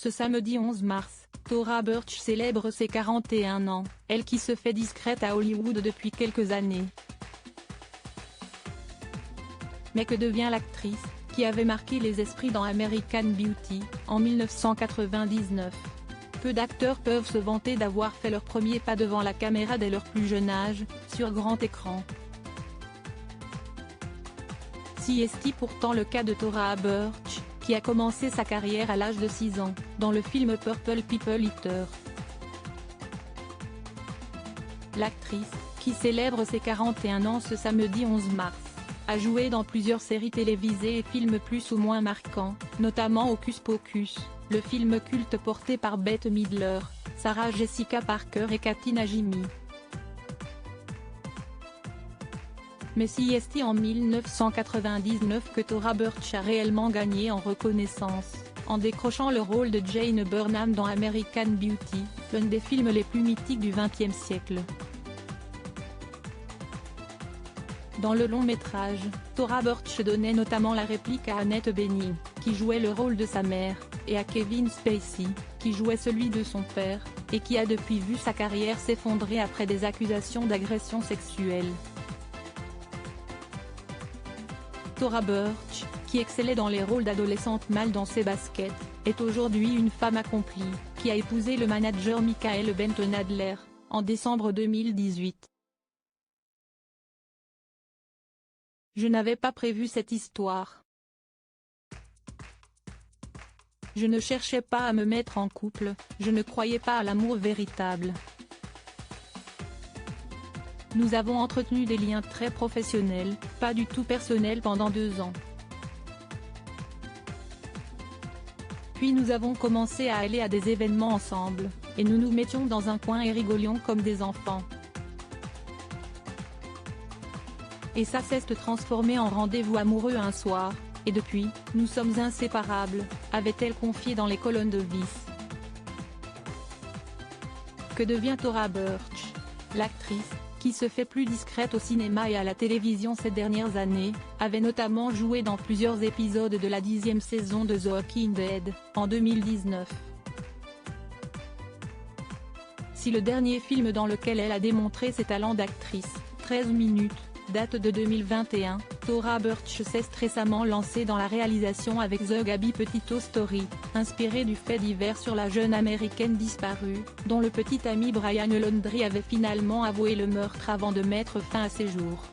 Ce samedi 11 mars, Thora Birch célèbre ses 41 ans, elle qui se fait discrète à Hollywood depuis quelques années. Mais que devient l'actrice, qui avait marqué les esprits dans American Beauty, en 1999 ? Peu d'acteurs peuvent se vanter d'avoir fait leur premier pas devant la caméra dès leur plus jeune âge, sur grand écran. Si est-il pourtant le cas de Thora Birch, qui a commencé sa carrière à l'âge de 6 ans, dans le film Purple People Eater. L'actrice, qui célèbre ses 41 ans ce samedi 11 mars, a joué dans plusieurs séries télévisées et films plus ou moins marquants, notamment Hocus Pocus, le film culte porté par Bette Midler, Sarah Jessica Parker et Kathy Najimy. Mais si est-il en 1999 que Thora Birch a réellement gagné en reconnaissance, en décrochant le rôle de Jane Burnham dans American Beauty, l'un des films les plus mythiques du XXe siècle. Dans le long métrage, Thora Birch donnait notamment la réplique à Annette Bening, qui jouait le rôle de sa mère, et à Kevin Spacey, qui jouait celui de son père, et qui a depuis vu sa carrière s'effondrer après des accusations d'agression sexuelle. Thora Birch, qui excellait dans les rôles d'adolescente mal dans ses baskets, est aujourd'hui une femme accomplie, qui a épousé le manager Michael Benton Adler, en décembre 2018. Je n'avais pas prévu cette histoire. Je ne cherchais pas à me mettre en couple, je ne croyais pas à l'amour véritable. Nous avons entretenu des liens très professionnels, pas du tout personnels pendant 2 ans. Puis nous avons commencé à aller à des événements ensemble, et nous nous mettions dans un coin et rigolions comme des enfants. Et ça s'est transformé en rendez-vous amoureux un soir, et depuis, nous sommes inséparables, avait-elle confié dans les colonnes de Vice. Que devient Thora Birch? L'actrice, qui se fait plus discrète au cinéma et à la télévision ces dernières années, avait notamment joué dans plusieurs épisodes de la 10e saison de The Walking Dead, en 2019. Si le dernier film dans lequel elle a démontré ses talents d'actrice, 13 minutes, date de 2021, Thora Birch s'est récemment lancée dans la réalisation avec The Gabby Petito Story, inspirée du fait divers sur la jeune américaine disparue, dont le petit ami Brian Laundrie avait finalement avoué le meurtre avant de mettre fin à ses jours.